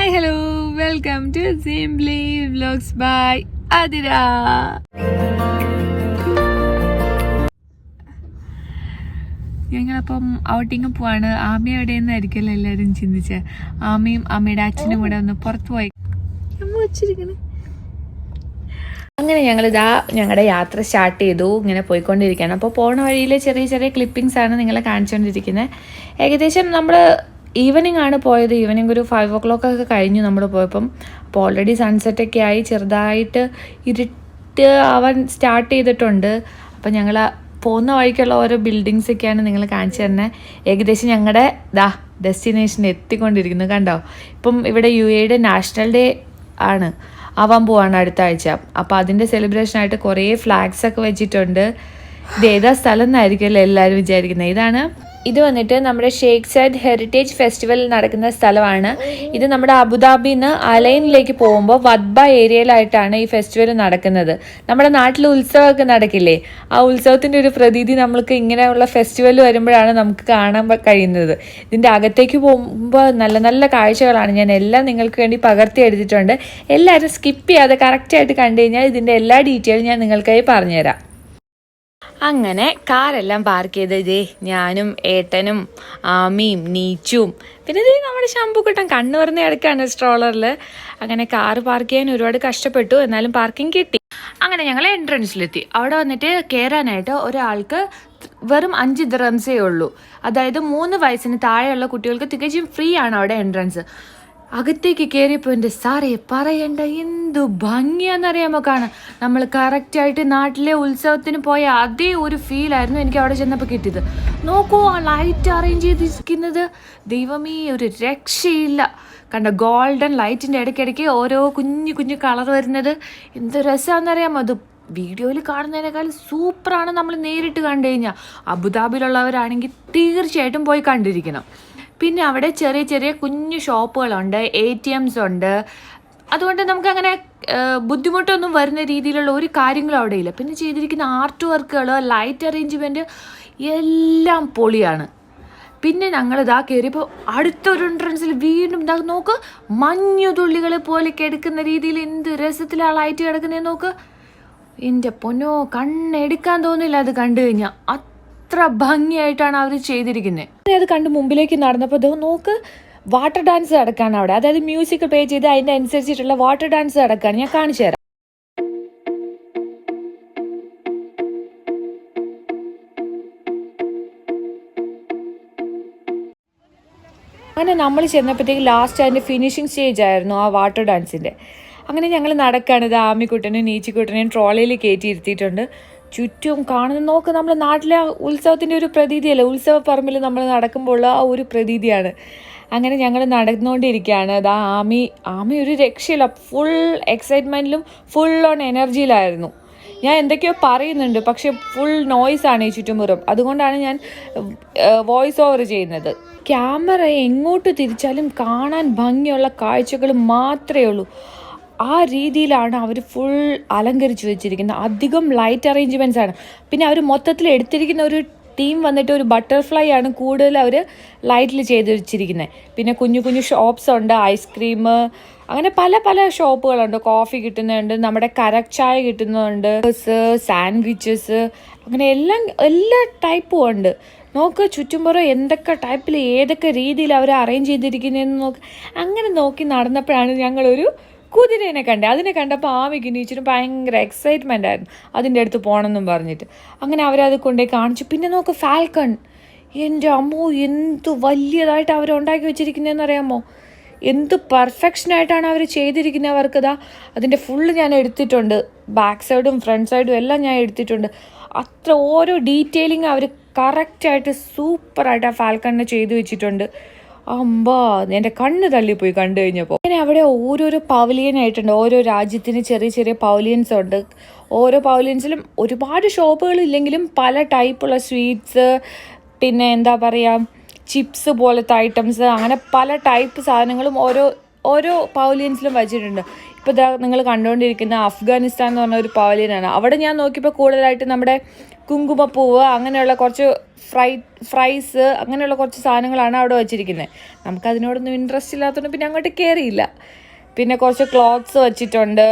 Hi hello welcome to simply vlogs by Athira. ഞങ്ങളപ്പം outing പോവാണ്. ആമി എവിടെയെന്നായിരിക്കുമല്ലോ എല്ലാവരും ചിന്തിച്ച്. ആമിയും അമ്മയുടെ അച്ഛനും കൂടെ ഒന്ന് പുറത്തു പോയി വെച്ചിരിക്കണേ. അങ്ങനെ ഞങ്ങളിതാ ഞങ്ങളുടെ യാത്ര സ്റ്റാർട്ട് ചെയ്തു. ഇങ്ങനെ പോയിക്കൊണ്ടിരിക്കുകയാണ്. അപ്പോൾ പോണ വഴിയിലെ ചെറിയ ചെറിയ ക്ലിപ്പിങ്സ് ആണ് നിങ്ങളെ കാണിച്ചുകൊണ്ടിരിക്കുന്നത്. ഏകദേശം നമ്മൾ ഈവനിങ് ആണ് പോയത്. ഈവനിങ് ഒരു 5 o'clock ഒക്കെ കഴിഞ്ഞു നമ്മൾ പോയപ്പം. അപ്പോൾ ഓൾറെഡി സൺസെറ്റൊക്കെ ആയി, ചെറുതായിട്ട് ഇരുട്ട് ആവാൻ സ്റ്റാർട്ട് ചെയ്തിട്ടുണ്ട്. അപ്പം ഞങ്ങൾ പോകുന്ന വഴിക്കുള്ള ഓരോ ബിൽഡിങ്സൊക്കെയാണ് നിങ്ങൾ കാണിച്ചു തരുന്നത്. ഏകദേശം ഞങ്ങളുടെ ഡെസ്റ്റിനേഷൻ എത്തിക്കൊണ്ടിരിക്കുന്നു. കണ്ടോ, ഇപ്പം ഇവിടെ UAE നാഷണൽ ഡേ ആണ് ആവാൻ പോവാണ് അടുത്ത ആഴ്ച. അപ്പോൾ അതിൻ്റെ സെലിബ്രേഷനായിട്ട് കുറേ ഫ്ലാഗ്സൊക്കെ വെച്ചിട്ടുണ്ട്. ഇത് ഏതാ സ്ഥലം എന്നായിരിക്കുമല്ലോ എല്ലാവരും വിചാരിക്കുന്നത്. ഇത് വന്നിട്ട് നമ്മുടെ ഷേഖ് സയദ് ഹെറിറ്റേജ് ഫെസ്റ്റിവൽ നടക്കുന്ന സ്ഥലമാണ്. ഇത് നമ്മുടെ അബുദാബിയിൽ നിന്ന് അലൈനിലേക്ക് പോകുമ്പോൾ വദ്ബ ഏരിയയിലായിട്ടാണ് ഈ ഫെസ്റ്റിവൽ നടക്കുന്നത്. നമ്മുടെ നാട്ടിൽ ഉത്സവമൊക്കെ നടക്കില്ലേ, ആ ഉത്സവത്തിൻ്റെ ഒരു പ്രതീതി നമ്മൾക്ക് ഇങ്ങനെയുള്ള ഫെസ്റ്റിവൽ വരുമ്പോഴാണ് നമുക്ക് കാണാൻ കഴിയുന്നത്. ഇതിൻ്റെ അകത്തേക്ക് പോകുമ്പോൾ നല്ല നല്ല കാഴ്ചകളാണ്. ഞാൻ എല്ലാം നിങ്ങൾക്ക് വേണ്ടി പകർത്തി എടുത്തിട്ടുണ്ട്. എല്ലാവരും സ്കിപ്പ് ചെയ്യാതെ കറക്റ്റായിട്ട് കണ്ടു കഴിഞ്ഞാൽ ഇതിൻ്റെ എല്ലാ ഡീറ്റെയിലും ഞാൻ നിങ്ങൾക്കായി പറഞ്ഞുതരാം. അങ്ങനെ കാറെല്ലാം പാർക്ക് ചെയ്ത് ഇതേ ഞാനും ഏട്ടനും ആമിയും നീച്ചും പിന്നെ ഇതേ നമ്മുടെ ശംഭുക്കുട്ടൻ കണ്ണു പറഞ്ഞ് കിടക്കാണ് സ്ട്രോളറിൽ. അങ്ങനെ കാറ് പാർക്ക് ചെയ്യാൻ ഒരുപാട് കഷ്ടപ്പെട്ടു, എന്നാലും പാർക്കിംഗ് കിട്ടി. അങ്ങനെ ഞങ്ങൾ എൻട്രൻസിലെത്തി. അവിടെ വന്നിട്ട് കയറാനായിട്ട് ഒരാൾക്ക് വെറും 5 ദിർഹംസേ ഉള്ളൂ. അതായത് 3 വയസ്സിന് താഴെയുള്ള കുട്ടികൾക്ക് തികച്ചും ഫ്രീ ആണ് അവിടെ എൻട്രൻസ്. അകത്തേക്ക് കയറിയപ്പോൾ എൻ്റെ സാറേ പറയണ്ട, എന്തു ഭംഗിയാണെന്നറിയാമോ കാണാൻ. നമ്മൾ കറക്റ്റായിട്ട് നാട്ടിലെ ഉത്സവത്തിന് പോയ അതേ ഒരു ഫീലായിരുന്നു എനിക്ക് അവിടെ ചെന്നപ്പോൾ കിട്ടിയത്. നോക്കൂ, ആ ലൈറ്റ് അറേഞ്ച് ചെയ്തിരിക്കുന്നത്, ദൈവമേ ഒരു രക്ഷയില്ല. കണ്ട ഗോൾഡൻ ലൈറ്റിൻ്റെ ഇടയ്ക്കിടയ്ക്ക് ഓരോ കുഞ്ഞു കുഞ്ഞു കളർ വരുന്നത് എന്ത് രസമാണെന്നറിയാമോ. അത് വീഡിയോയിൽ കാണുന്നതിനേക്കാൾ സൂപ്പറാണ് നമ്മൾ നേരിട്ട് കണ്ടു കഴിഞ്ഞാൽ. അബുദാബിയിലുള്ളവരാണെങ്കിൽ തീർച്ചയായിട്ടും പോയി കണ്ടിരിക്കണം. പിന്നെ അവിടെ ചെറിയ ചെറിയ കുഞ്ഞു ഷോപ്പുകളുണ്ട്, ATMs ഉണ്ട്. അതുകൊണ്ട് നമുക്കങ്ങനെ ബുദ്ധിമുട്ടൊന്നും വരുന്ന രീതിയിലുള്ള ഒരു കാര്യങ്ങളും അവിടെ ഇല്ല. പിന്നെ ചെയ്തിരിക്കുന്ന ആർട്ട് വർക്കുകൾ, ലൈറ്റ് അറേഞ്ച്മെൻറ്റ് എല്ലാം പൊളിയാണ്. പിന്നെ ഞങ്ങളിതാ കയറിയപ്പോൾ അടുത്തൊരു എൻട്രൻസിൽ വീണ്ടും നോക്ക്, മഞ്ഞുതുള്ളികളെ പോലെ കിടക്കുന്ന രീതിയിൽ എന്ത് രസത്തിലാണ് ലൈറ്റ് കിടക്കുന്നതെന്ന് നോക്ക്. എൻ്റെ പൊന്നോ, കണ്ണെടുക്കാൻ തോന്നില്ല അത് കണ്ടു കഴിഞ്ഞാൽ. അത്ര ഭംഗിയായിട്ടാണ് അവർ ചെയ്തിരിക്കുന്നത്. അത് കണ്ട് മുമ്പിലേക്ക് നടന്നപ്പോൾ നോക്ക്, വാട്ടർ ഡാൻസ് നടക്കാണ് അവിടെ. അതായത് മ്യൂസിക് പ്ലേ ചെയ്ത് അതിൻ്റെ അനുസരിച്ചിട്ടുള്ള വാട്ടർ ഡാൻസ് നടക്കാണ്. ഞാൻ കാണിച്ചു തരാം. അങ്ങനെ നമ്മൾ ചെന്നപ്പോഴത്തേക്ക് ലാസ്റ്റ് അതിൻ്റെ ഫിനിഷിങ് സ്റ്റേജ് ആയിരുന്നു ആ വാട്ടർ ഡാൻസിൻ്റെ. അങ്ങനെ ഞങ്ങൾ നടക്കുകയാണ്. ഇത് ആമിക്കുട്ടനും നീച്ചിക്കുട്ടനെയും ട്രോളിയിൽ കയറ്റി ഇരുത്തിയിട്ടുണ്ട്. ചുറ്റും കാണുന്ന നോക്ക്, നമ്മുടെ നാട്ടിലെ ഉത്സവത്തിൻ്റെ ഒരു പ്രതീതിയല്ലേ, ഉത്സവ പറമ്പിൽ നമ്മൾ നടക്കുമ്പോൾ ആ ഒരു പ്രതീതിയാണ്. അങ്ങനെ ഞങ്ങൾ നടന്നുകൊണ്ടിരിക്കുകയാണ്. അതാ ആമി ഒരു രക്ഷയില്ല, ഫുൾ എക്സൈറ്റ്മെൻറ്റിലും ഫുൾ ഓൺ എനർജിയിലായിരുന്നു. ഞാൻ എന്തൊക്കെയോ പറയുന്നുണ്ട്, പക്ഷെ ഫുൾ നോയ്സാണ് ഈ ചുറ്റുമുറും. അതുകൊണ്ടാണ് ഞാൻ വോയിസ് ഓവർ ചെയ്യുന്നത്. ക്യാമറ എങ്ങോട്ട് തിരിച്ചാലും കാണാൻ ഭംഗിയുള്ള കാഴ്ചകൾ മാത്രമേ ഉള്ളൂ. ആ രീതിയിലാണ് അവർ ഫുൾ അലങ്കരിച്ച് വെച്ചിരിക്കുന്നത്. അധികം ലൈറ്റ് അറേഞ്ച്മെൻറ്റ്സ് ആണ്. പിന്നെ അവർ മൊത്തത്തിൽ എടുത്തിരിക്കുന്ന ഒരു തീം വന്നിട്ട് ഒരു ബട്ടർഫ്ലൈ ആണ് കൂടുതൽ അവർ ലൈറ്റിൽ ചെയ്ത് വെച്ചിരിക്കുന്നത്. പിന്നെ കുഞ്ഞു കുഞ്ഞു ഷോപ്സ് ഉണ്ട്, ഐസ്ക്രീം, അങ്ങനെ പല പല ഷോപ്പുകളുണ്ട്. കോഫി കിട്ടുന്നുണ്ട്, നമ്മുടെ കരക് ചായ കിട്ടുന്നുണ്ട്, സാൻഡ്വിച്ചസ്, അങ്ങനെ എല്ലാ ടൈപ്പും ഉണ്ട്. നോക്ക് ചുറ്റുമ്പുറം എന്തൊക്കെ ടൈപ്പിൽ ഏതൊക്കെ രീതിയിൽ അവർ അറേഞ്ച് ചെയ്തിരിക്കുന്നതെന്ന് നോക്ക്. അങ്ങനെ നോക്കി നടന്നപ്പോഴാണ് ഞങ്ങളൊരു കുതിരേനെ കണ്ടേ. അതിനെ കണ്ടപ്പോൾ ആമിക്ക് നീച്ചിനും ഭയങ്കര എക്സൈറ്റ്മെൻ്റ് ആയിരുന്നു, അതിൻ്റെ അടുത്ത് പോകണമെന്നും പറഞ്ഞിട്ട്. അങ്ങനെ അവരത് കൊണ്ടുപോയി കാണിച്ചു. പിന്നെ നോക്ക് ഫാൽക്കൺ, എൻ്റെ അമ്മോ എന്ത് വലിയതായിട്ട് അവർ ഉണ്ടാക്കി വെച്ചിരിക്കുന്നതെന്ന് അറിയാമോ. എന്ത് പെർഫെക്ഷനായിട്ടാണ് അവർ ചെയ്തിരിക്കുന്നത്. അവർക്കതാ അതിൻ്റെ ഫുള്ള് ഞാൻ എടുത്തിട്ടുണ്ട്, ബാക്ക് സൈഡും ഫ്രണ്ട് സൈഡും എല്ലാം ഞാൻ എടുത്തിട്ടുണ്ട്. അത്ര ഓരോ ഡീറ്റെയിലിങ് അവർ കറക്റ്റായിട്ട് സൂപ്പറായിട്ട് ആ ഫാൽക്കണിനെ ചെയ്തു വെച്ചിട്ടുണ്ട്. അമ്പാ, എൻ്റെ കണ്ണ് തള്ളിപ്പോയി കണ്ടു കഴിഞ്ഞപ്പോൾ. അങ്ങനെ അവിടെ ഓരോരോ പവലിയനായിട്ടുണ്ട്. ഓരോ രാജ്യത്തിന് ചെറിയ ചെറിയ പവലിയൻസ് ഉണ്ട്. ഓരോ പവലിയൻസിലും ഒരുപാട് ഷോപ്പുകളില്ലെങ്കിലും പല ടൈപ്പുള്ള സ്വീറ്റ്സ്, പിന്നെ എന്താ പറയുക, ചിപ്സ് പോലത്തെ ഐറ്റംസ്, അങ്ങനെ പല ടൈപ്പ് സാധനങ്ങളും ഓരോ ഓരോ പവലിയൻസിലും വെച്ചിട്ടുണ്ട്. ഇപ്പോൾ നിങ്ങൾ കണ്ടുകൊണ്ടിരിക്കുന്ന അഫ്ഗാനിസ്ഥാൻ എന്ന് പറഞ്ഞ ഒരു പവലിയനാണ്. അവിടെ ഞാൻ നോക്കിയപ്പോൾ കൂടുതലായിട്ട് നമ്മുടെ കുങ്കുമപ്പൂവ് അങ്ങനെയുള്ള കുറച്ച് ഫ്രൈസ് അങ്ങനെയുള്ള കുറച്ച് സാധനങ്ങളാണ് അവിടെ വെച്ചിരിക്കുന്നത്. നമുക്കതിനോടൊന്നും ഇൻട്രസ്റ്റ് ഇല്ലാത്തതുകൊണ്ട് പിന്നെ അങ്ങോട്ട് കയറിയില്ല. പിന്നെ കുറച്ച് ക്ലോത്ത്സ് വെച്ചിട്ടുണ്ട്.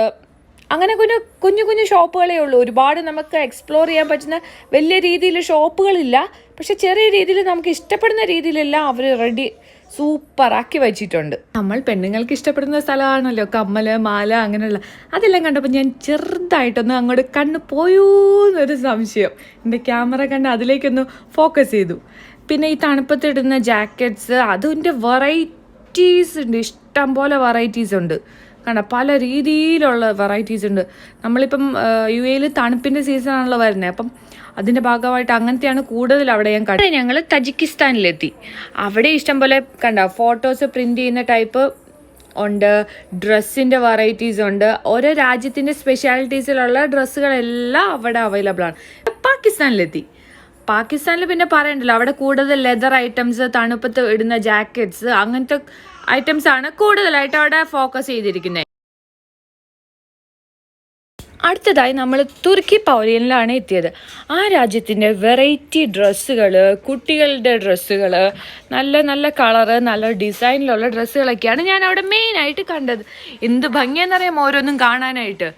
അങ്ങനെ കുഞ്ഞു കുഞ്ഞു ഷോപ്പുകളേ ഉള്ളൂ. ഒരുപാട് നമുക്ക് എക്സ്പ്ലോർ ചെയ്യാൻ പറ്റുന്ന വലിയ രീതിയിൽ ഷോപ്പുകളില്ല. പക്ഷെ ചെറിയ രീതിയിൽ നമുക്ക് ഇഷ്ടപ്പെടുന്ന രീതിയിലെല്ലാം അവർ റെഡി സൂപ്പറാക്കി വെച്ചിട്ടുണ്ട്. നമ്മൾ പെണ്ണുങ്ങൾക്ക് ഇഷ്ടപ്പെടുന്ന സ്ഥലമാണല്ലോ കമ്മൽ, മാല അങ്ങനെയുള്ള. അതെല്ലാം കണ്ടപ്പോൾ ഞാൻ ചെറുതായിട്ടൊന്ന് അങ്ങോട്ട് കണ്ണ് പോയോന്നൊരു സംശയം. എൻ്റെ ക്യാമറ കണ്ട് അതിലേക്കൊന്ന് ഫോക്കസ് ചെയ്തു. പിന്നെ ഈ തണുപ്പത്തിടുന്ന ജാക്കറ്റ്സ്, അതിൻ്റെ വെറൈറ്റീസ് ഉണ്ട്, ഇഷ്ടം പോലെ വെറൈറ്റീസ് ഉണ്ട്. കണ്ട പല രീതിയിലുള്ള വെറൈറ്റീസ് ഉണ്ട്. നമ്മളിപ്പം UAE തണുപ്പിൻ്റെ സീസണാണല്ലോ വരുന്നത്. അപ്പം അതിൻ്റെ ഭാഗമായിട്ട് അങ്ങനത്തെയാണ് കൂടുതൽ അവിടെ ഞാൻ കണ്ടത്. ഞങ്ങൾ തജിക്കിസ്ഥാനിലെത്തി. അവിടെ ഇഷ്ടംപോലെ ഫോട്ടോസ് പ്രിൻ്റ് ചെയ്യുന്ന ടൈപ്പ് ഉണ്ട്, ഡ്രസ്സിൻ്റെ വെറൈറ്റീസ് ഉണ്ട്. ഓരോ രാജ്യത്തിൻ്റെ സ്പെഷ്യാലിറ്റീസിലുള്ള ഡ്രസ്സുകളെല്ലാം അവിടെ അവൈലബിൾ ആണ്. പാകിസ്ഥാനിൽ പിന്നെ പറയണ്ടല്ലോ, അവിടെ കൂടുതൽ ലെതർ ഐറ്റംസ്, തണുപ്പത്ത് ഇടുന്ന ജാക്കറ്റ്സ്, അങ്ങനത്തെ ഐറ്റംസ് ആണ് കൂടുതലായിട്ട് അവിടെ ഫോക്കസ് ചെയ്തിരിക്കുന്നത്. അടുത്തതായി നമ്മൾ തുർക്കി പവലിയനിലാണ് എത്തിയത്. ആ രാജ്യത്തിൻ്റെ വെറൈറ്റി ഡ്രസ്സുകൾ, കുട്ടികളുടെ ഡ്രസ്സുകൾ, നല്ല നല്ല കളറ്, നല്ല ഡിസൈനിലുള്ള ഡ്രസ്സുകളൊക്കെയാണ് ഞാൻ അവിടെ മെയിനായിട്ട് കണ്ടത്. എന്ത് ഭംഗിയെന്നറിയാം ഓരോന്നും കാണാനായിട്ട്.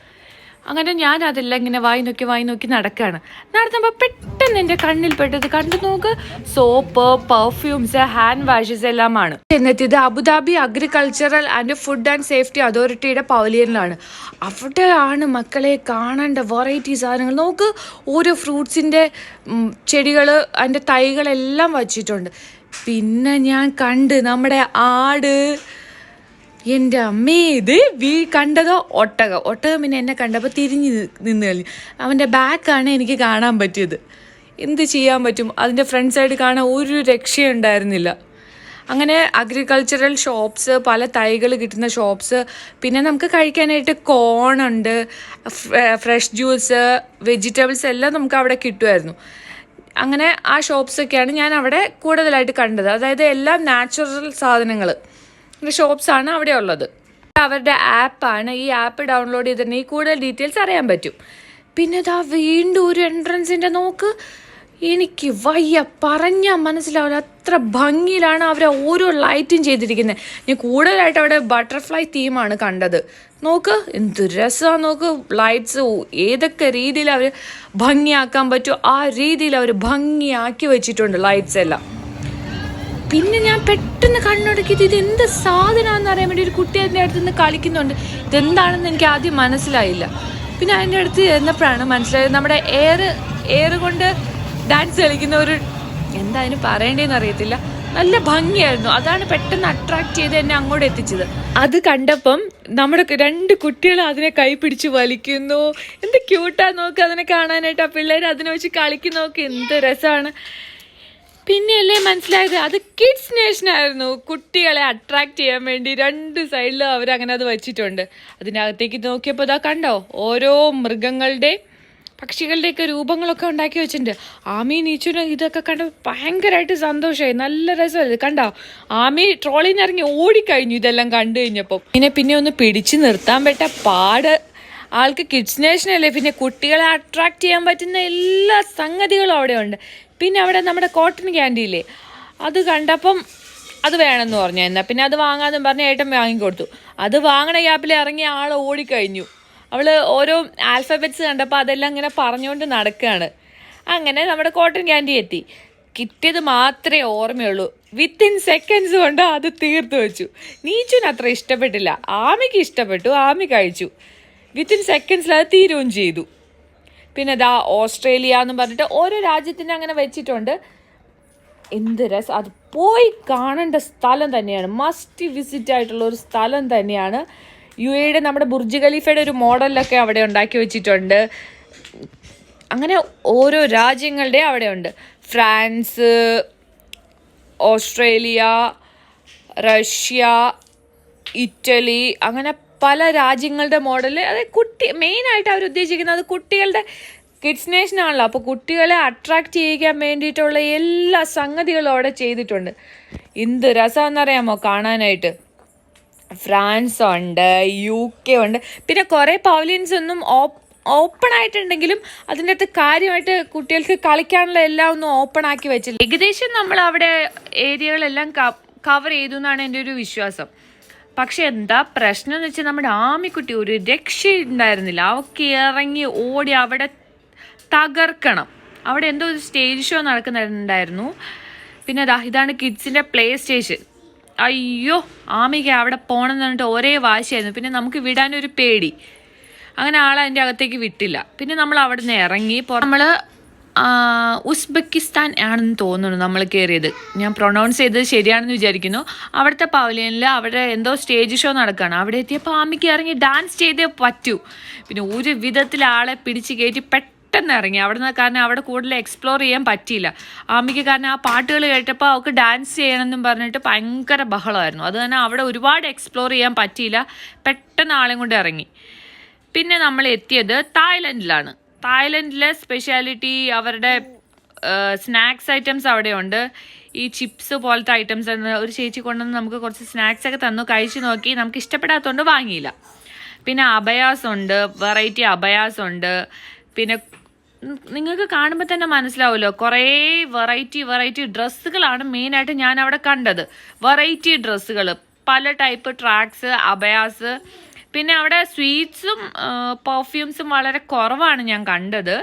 അങ്ങനെ ഞാൻ അതെല്ലാം ഇങ്ങനെ വായി നോക്കി നടക്കുകയാണ്. നടന്നപ്പോൾ പെട്ടെന്ന് എൻ്റെ കണ്ണിൽ പെട്ടത് കണ്ടു നോക്ക്, സോപ്പ്, പെർഫ്യൂംസ്, ഹാൻഡ് വാഷസ് എല്ലാമാണ്. എന്നെത്തിയത് Abu Dhabi agricultural and food and safety അതോറിറ്റിയുടെ പവലിയനിലാണ്. അവിടെയാണ് മക്കളെ കാണേണ്ട വെറൈറ്റി സാധനങ്ങൾ. നോക്ക്, ഓരോ ഫ്രൂട്ട്സിൻ്റെ ചെടികൾ, അതിൻ്റെ തൈകളെല്ലാം വച്ചിട്ടുണ്ട്. പിന്നെ ഞാൻ കണ്ട് നമ്മുടെ ആട്, എൻ്റെ അമ്മേ, ഇത് കണ്ടതോ ഒട്ടകം പിന്നെ എന്നെ കണ്ടപ്പോൾ തിരിഞ്ഞ് നിന്ന് കളി. അവൻ്റെ ബാക്കാണ് എനിക്ക് കാണാൻ പറ്റിയത്. എന്ത് ചെയ്യാൻ പറ്റും, അതിൻ്റെ ഫ്രണ്ട് സൈഡ് കാണാൻ ഒരു രക്ഷയുണ്ടായിരുന്നില്ല. അങ്ങനെ അഗ്രികൾച്ചറൽ ഷോപ്സ്, പല തൈകൾ കിട്ടുന്ന ഷോപ്സ്, പിന്നെ നമുക്ക് കഴിക്കാനായിട്ട് കോണുണ്ട്, ഫ്രഷ് ജ്യൂസ്, വെജിറ്റബിൾസ് എല്ലാം നമുക്ക് അവിടെ കിട്ടുമായിരുന്നു. അങ്ങനെ ആ ഷോപ്സൊക്കെയാണ് ഞാൻ അവിടെ കൂടുതലായിട്ട് കണ്ടത്. അതായത് എല്ലാം നാച്ചുറൽ സാധനങ്ങൾ ഷോപ്സാണ് അവിടെ ഉള്ളത്. അവരുടെ ആപ്പാണ്. ഈ ആപ്പ് ഡൗൺലോഡ് ചെയ്തിട്ടുണ്ടെങ്കിൽ കൂടുതൽ ഡീറ്റെയിൽസ് അറിയാൻ പറ്റും. പിന്നെ ഇതാ വീണ്ടും ഒരു എൻട്രൻസിൻ്റെ നോക്ക്, എനിക്ക് പറഞ്ഞാൽ മനസ്സിലാവില്ല, അത്ര ഭംഗിയിലാണ് അവർ ഓരോ ലൈറ്റും ചെയ്തിരിക്കുന്നത്. ഞാൻ കൂടുതലായിട്ട് അവിടെ ബട്ടർഫ്ലൈ തീമാണ് കണ്ടത്. നോക്ക്, എന്ത് രസമാണ് നോക്ക്. ലൈറ്റ്സ് ഏതൊക്കെ രീതിയിൽ അവർ ഭംഗിയാക്കാൻ പറ്റുമോ ആ രീതിയിൽ അവർ ഭംഗിയാക്കി വെച്ചിട്ടുണ്ട് ലൈറ്റ്സ് എല്ലാം. പിന്നെ ഞാൻ പെട്ടെന്ന് കണ്ണുടക്കിയത് ഇത് എന്ത് സാധനമാണെന്ന് അറിയാൻ വേണ്ടി ഒരു കുട്ടി അതിൻ്റെ അടുത്ത് നിന്ന് കളിക്കുന്നുണ്ട്. ഇതെന്താണെന്ന് എനിക്ക് ആദ്യം മനസ്സിലായില്ല. പിന്നെ അതിൻ്റെ അടുത്ത് ചെന്നപ്പോഴാണ് മനസ്സിലായത് നമ്മുടെ എയർ കൊണ്ട് ഡാൻസ് കളിക്കുന്ന ഒരു, എന്താ അതിന് പറയേണ്ടതെന്ന് അറിയത്തില്ല, നല്ല ഭംഗിയായിരുന്നു. അതാണ് പെട്ടെന്ന് അട്രാക്ട് ചെയ്ത് എന്നെ അങ്ങോട്ട് എത്തിച്ചത്. അത് കണ്ടപ്പം നമ്മുടെ 2 കുട്ടികൾ അതിനെ കൈ പിടിച്ച് വലിക്കുന്നു. എന്ത് ക്യൂട്ടാ നോക്ക് അതിനെ കാണാനായിട്ട്. ആ പിള്ളേർ അതിനെ വെച്ച് കളിക്കുന്നു നോക്ക്, എന്ത് രസമാണ്. പിന്നെയല്ലേ മനസ്സിലായത് അത് കിഡ്സ് നേഷനായിരുന്നു. കുട്ടികളെ അട്രാക്ട് ചെയ്യാൻ വേണ്ടി 2 സൈഡിലും അവരങ്ങനെ അത് വെച്ചിട്ടുണ്ട്. അതിനകത്തേക്ക് നോക്കിയപ്പോൾ ഇതാ കണ്ടോ, ഓരോ മൃഗങ്ങളുടെ, പക്ഷികളുടെയൊക്കെ രൂപങ്ങളൊക്കെ ഉണ്ടാക്കി വെച്ചിട്ടുണ്ട്. ആമി നീച്ചുനും ഇതൊക്കെ കണ്ട് ഭയങ്കരമായിട്ട് സന്തോഷമായി, നല്ല രസമായിരുന്നു. കണ്ടോ, ആമി ട്രോളിൽ നിന്ന് ഇറങ്ങി ഓടിക്കഴിഞ്ഞു ഇതെല്ലാം കണ്ടു കഴിഞ്ഞപ്പം. പിന്നെ ഒന്ന് പിടിച്ചു നിർത്താൻ പറ്റ പാട്. ആൾക്ക് കിഡ്സ് നേഷനല്ലേ, പിന്നെ കുട്ടികളെ അട്രാക്ട് ചെയ്യാൻ പറ്റുന്ന എല്ലാ സംഗതികളും അവിടെ ഉണ്ട്. പിന്നെ അവിടെ നമ്മുടെ കോട്ടൺ ക്യാൻഡിയില്ലേ, അത് കണ്ടപ്പം അത് വേണമെന്ന് പറഞ്ഞു. എന്നാൽ പിന്നെ അത് വാങ്ങാമെന്ന് പറഞ്ഞ് ഏട്ടൻ വാങ്ങിക്കൊടുത്തു. അത് വാങ്ങണ ഗ്യാപ്പിൽ ഇറങ്ങിയ ആൾ ഓടിക്കഴിഞ്ഞു. അവൾ ഓരോ ആൽഫബറ്റ്സ് കണ്ടപ്പോൾ അതെല്ലാം ഇങ്ങനെ പറഞ്ഞുകൊണ്ട് നടക്കുകയാണ്. അങ്ങനെ നമ്മുടെ കോട്ടൺ ക്യാൻഡി എത്തി. കിട്ടിയത് മാത്രമേ ഓർമ്മയുള്ളൂ. വിത്തിൻ സെക്കൻഡ്സ് കൊണ്ട് അത് തീർത്ത് വെച്ചു. നീച്ചുന് അത്ര ഇഷ്ടപ്പെട്ടില്ല, ആമിക്ക് ഇഷ്ടപ്പെട്ടു, ആമി കഴിച്ചു. വിത്തിൻ സെക്കൻഡ്സിൽ അത് തീരുകയും ചെയ്തു. പിന്നെ ദാ ഓസ്ട്രേലിയ എന്നും പറഞ്ഞിട്ട് ഓരോ രാജ്യത്തിൻ്റെ അങ്ങനെ വെച്ചിട്ടുണ്ട്. എന്ത് രസം, അത് പോയി കാണേണ്ട സ്ഥലം തന്നെയാണ്. മസ്റ്റ് വിസിറ്റ് ആയിട്ടുള്ള ഒരു സ്ഥലം തന്നെയാണ്. UAEയുടെ നമ്മുടെ ബുർജ് ഖലീഫയുടെ ഒരു മോഡലൊക്കെ അവിടെ ഉണ്ടാക്കി വെച്ചിട്ടുണ്ട്. അങ്ങനെ ഓരോ രാജ്യങ്ങളുടെ അവിടെ ഉണ്ട്. ഫ്രാൻസ്, ഓസ്ട്രേലിയ, റഷ്യ, ഇറ്റലി, അങ്ങനെ പല രാജ്യങ്ങളുടെ മോഡൽ. അത് മെയിനായിട്ട് അവർ ഉദ്ദേശിക്കുന്നത് കുട്ടികളുടെ കിഡ്സ് നേഷനാണല്ലോ. അപ്പോൾ കുട്ടികളെ അട്രാക്റ്റ് ചെയ്യിക്കാൻ വേണ്ടിയിട്ടുള്ള എല്ലാ സംഗതികളും അവിടെ ചെയ്തിട്ടുണ്ട്. എന്ത് രസമാണെന്നറിയാമോ കാണാനായിട്ട്. ഫ്രാൻസ് ഉണ്ട്, UK ഉണ്ട്. പിന്നെ കുറേ പവലിയൻസ് ഒന്നും ഓപ്പൺ ആയിട്ടുണ്ടെങ്കിലും അതിൻ്റെ അകത്ത് കാര്യമായിട്ട് കുട്ടികൾക്ക് കളിക്കാനുള്ള എല്ലാം ഒന്നും ഓപ്പൺ ആക്കി വെച്ചില്ല. ഏകദേശം നമ്മൾ അവിടെ ഏരിയകളെല്ലാം കവർ ചെയ്തു എന്നാണ് എൻ്റെ ഒരു വിശ്വാസം. പക്ഷെ എന്താ പ്രശ്നം എന്ന് വെച്ചാൽ നമ്മുടെ ആമിക്കുട്ടി ഒരു രക്ഷയുണ്ടായിരുന്നില്ല. അവൾക്ക് ഇറങ്ങി ഓടി അവിടെ തകർക്കണം. അവിടെ എന്തോ ഒരു സ്റ്റേജ് ഷോ നടക്കുന്നുണ്ടായിരുന്നു. പിന്നെ ഇതാണ് കിഡ്സിൻ്റെ പ്ലേ സ്റ്റേഷൻ. അയ്യോ, ആമിക്ക് അവിടെ പോകണം എന്ന് പറഞ്ഞിട്ട് ഒരേ വാശിയായിരുന്നു. പിന്നെ നമുക്ക് വിടാനൊരു പേടി, അങ്ങനെ ആളെ അതിൻ്റെ അകത്തേക്ക് വിട്ടില്ല. പിന്നെ നമ്മൾ അവിടെ നിന്ന് ഇറങ്ങി നമ്മൾ ഉസ്ബെക്കിസ്ഥാൻ ആണെന്ന് തോന്നുന്നു നമ്മൾ കയറിയത്. ഞാൻ പ്രൊനൗൺസ് ചെയ്തത് ശരിയാണെന്ന് വിചാരിക്കുന്നു. അവിടുത്തെ പവലിയനിൽ അവിടെ എന്തോ സ്റ്റേജ് ഷോ നടക്കുകയാണ്. അവിടെ എത്തിയപ്പോൾ ആമിക്ക് ഇറങ്ങി ഡാൻസ് ചെയ്തേ പറ്റൂ. പിന്നെ ഒരു വിധത്തിൽ ആളെ പിടിച്ച് കയറ്റി പെട്ടെന്ന് ഇറങ്ങി അവിടെ നിന്ന്. കാരണം അവിടെ കൂടുതൽ എക്സ്പ്ലോർ ചെയ്യാൻ പറ്റിയില്ല ആമിക്ക്. കാരണം ആ പാട്ടുകൾ കേട്ടപ്പോൾ അവൾക്ക് ഡാൻസ് ചെയ്യണമെന്നും പറഞ്ഞിട്ട് ഭയങ്കര ബഹളമായിരുന്നു. അത് തന്നെ അവിടെ ഒരുപാട് എക്സ്പ്ലോർ ചെയ്യാൻ പറ്റിയില്ല. പെട്ടെന്ന് ആളെയും കൊണ്ട് ഇറങ്ങി. പിന്നെ നമ്മൾ എത്തിയത് തായ്ലൻഡിലാണ്. തായ്ലൻഡിലെ സ്പെഷ്യാലിറ്റി അവരുടെ സ്നാക്സ് ഐറ്റംസ് അവിടെയുണ്ട്. ഈ ചിപ്സ് പോലത്തെ ഐറ്റംസ് ഒരു ചേച്ചി കൊണ്ടുവന്ന് നമുക്ക് കുറച്ച് സ്നാക്സ് ഒക്കെ തന്നു. കഴിച്ച് നോക്കി, നമുക്ക് ഇഷ്ടപ്പെടാത്തതുകൊണ്ട് വാങ്ങിയില്ല. പിന്നെ അബയാസ് ഉണ്ട്, വെറൈറ്റി അബയാസ് ഉണ്ട്. പിന്നെ നിങ്ങൾക്ക് കാണുമ്പോൾ തന്നെ മനസ്സിലാവുമല്ലോ, കുറേ വെറൈറ്റി ഡ്രസ്സുകളാണ് മെയിനായിട്ട് ഞാൻ അവിടെ കണ്ടത്. വെറൈറ്റി ഡ്രസ്സുകൾ, പല ടൈപ്പ് ട്രാക്സ്, അബയാസ്. പിന്നെ അവിടെ സ്വീറ്റ്സും പെർഫ്യൂംസും വളരെ കുറവാണ് ഞാൻ കണ്ടത്.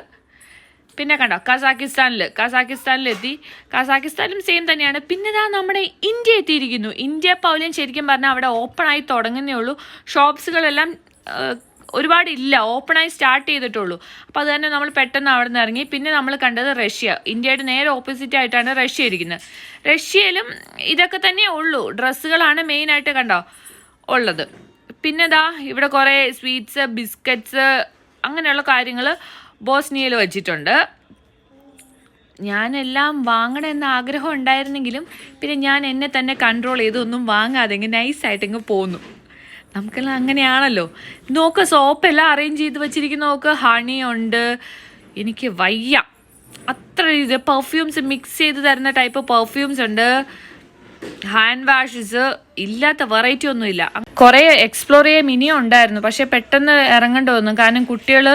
പിന്നെ കണ്ടോ കസാക്കിസ്ഥാനിലെത്തി. കസാക്കിസ്ഥാനിലും സെയിം തന്നെയാണ്. പിന്നെ നമ്മുടെ ഇന്ത്യ എത്തിയിരിക്കുന്നു. ഇന്ത്യ പവലിയൻ ശരിക്കും പറഞ്ഞാൽ അവിടെ ഓപ്പണായി തുടങ്ങുന്നേ ഉള്ളൂ. ഷോപ്സുകളെല്ലാം ഒരുപാടില്ല, ഓപ്പണായി സ്റ്റാർട്ട് ചെയ്തിട്ടുള്ളൂ. അപ്പോൾ അത് തന്നെ നമ്മൾ പെട്ടെന്ന് അവിടെ നിന്ന് ഇറങ്ങി. പിന്നെ നമ്മൾ കണ്ടത് റഷ്യ. ഇന്ത്യയുടെ നേരെ ഓപ്പോസിറ്റ് ആയിട്ടാണ് റഷ്യ ഇരിക്കുന്നത്. റഷ്യയിലും ഇതൊക്കെ തന്നെ ഉള്ളൂ, ഡ്രസ്സുകളാണ് മെയിനായിട്ട് കണ്ടോ ഉള്ളത്. പിന്നെ ഇവിടെ കുറേ സ്വീറ്റ്സ്, ബിസ്ക്കറ്റ്സ്, അങ്ങനെയുള്ള കാര്യങ്ങൾ ബോസ്നിയയിൽ വെച്ചിട്ടുണ്ട്. ഞാനെല്ലാം വാങ്ങണമെന്ന് ആഗ്രഹം ഉണ്ടായിരുന്നെങ്കിലും പിന്നെ ഞാൻ എന്നെ തന്നെ കൺട്രോൾ ചെയ്ത് ഒന്നും വാങ്ങാതെ ഇങ്ങനെ നൈസായിട്ടിങ്ങ് പോന്നു. നമുക്കെല്ലാം അങ്ങനെയാണല്ലോ. നോക്ക്, സോപ്പെല്ലാം അറേഞ്ച് ചെയ്ത് വെച്ചിരിക്കുന്ന നോക്ക്. ഹണി ഉണ്ട്. എനിക്ക് വയ്യ അത്ര ഇത്. പെർഫ്യൂംസ് മിക്സ് ചെയ്ത് തരുന്ന ടൈപ്പ് പെർഫ്യൂംസ് ഉണ്ട്. ഹാൻഡ് വാഷസ്, ഇല്ലാത്ത വെറൈറ്റി ഒന്നുമില്ല. കുറേ എക്സ്പ്ലോർ ചെയ്യാൻ ഇനിയും ഉണ്ടായിരുന്നു. പക്ഷെ പെട്ടെന്ന് ഇറങ്ങേണ്ടി വന്നു. കാരണം കുട്ടികൾ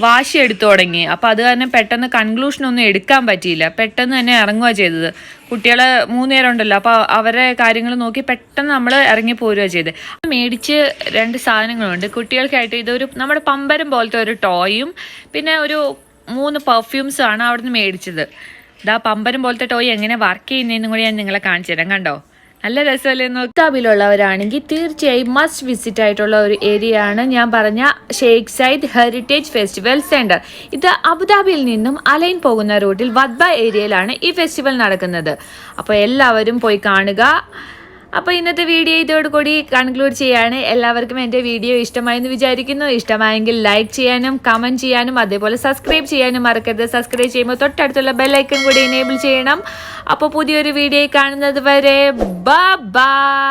വാശി എടുത്തു തുടങ്ങി. അപ്പോൾ അത് കാരണം പെട്ടെന്ന് കൺക്ലൂഷനൊന്നും എടുക്കാൻ പറ്റിയില്ല. പെട്ടെന്ന് തന്നെ ഇറങ്ങുക ചെയ്തത്. കുട്ടികൾ 3 നേരം ഉണ്ടല്ലോ, അപ്പോൾ അവരെ കാര്യങ്ങൾ നോക്കി പെട്ടെന്ന് നമ്മൾ ഇറങ്ങി പോരുക ചെയ്തത്. മേടിച്ച് 2 സാധനങ്ങളുണ്ട് കുട്ടികൾക്കായിട്ട്. ഇതൊരു നമ്മുടെ പമ്പരം പോലത്തെ ഒരു ടോയും പിന്നെ ഒരു 3 പെർഫ്യൂംസും ആണ് അവിടെ നിന്ന് മേടിച്ചത്. പമ്പരം പോലത്തെ ടോയ് എങ്ങനെ വർക്ക് ചെയ്യുന്നതെന്നും കൂടി ഞാൻ നിങ്ങളെ കാണിച്ചു തരാം. കണ്ടോ, നല്ല രസമല്ലേ? അബുദാബിയിലുള്ളവരാണെങ്കിൽ തീർച്ചയായും മസ്റ്റ് വിസിറ്റ് ആയിട്ടുള്ള ഒരു ഏരിയ ആണ് ഞാൻ പറഞ്ഞ Sheikh Zayed heritage festival centre. ഇത് അബുദാബിയിൽ നിന്നും അലൈൻ പോകുന്ന റൂട്ടിൽ വദ്ബ ഏരിയയിലാണ് ഈ ഫെസ്റ്റിവൽ നടക്കുന്നത്. അപ്പോൾ എല്ലാവരും പോയി കാണുക. അപ്പോൾ ഇന്നത്തെ വീഡിയോ ഇതോടുകൂടി കൺക്ലൂഡ് ചെയ്യാണ്. എല്ലാവർക്കും എൻ്റെ വീഡിയോ ഇഷ്ടമായെന്ന് വിചാരിക്കുന്നു. ഇഷ്ടമായെങ്കിൽ ലൈക്ക് ചെയ്യാനും കമൻറ്റ് ചെയ്യാനും അതേപോലെ സബ്സ്ക്രൈബ് ചെയ്യാനും മറക്കരുത്. സബ്സ്ക്രൈബ് ചെയ്യുമ്പോൾ തൊട്ടടുത്തുള്ള ബെല്ലൈക്കൺ കൂടി എനേബിൾ ചെയ്യണം. അപ്പോൾ പുതിയൊരു വീഡിയോ കാണുന്നത് വരെ ബൈ.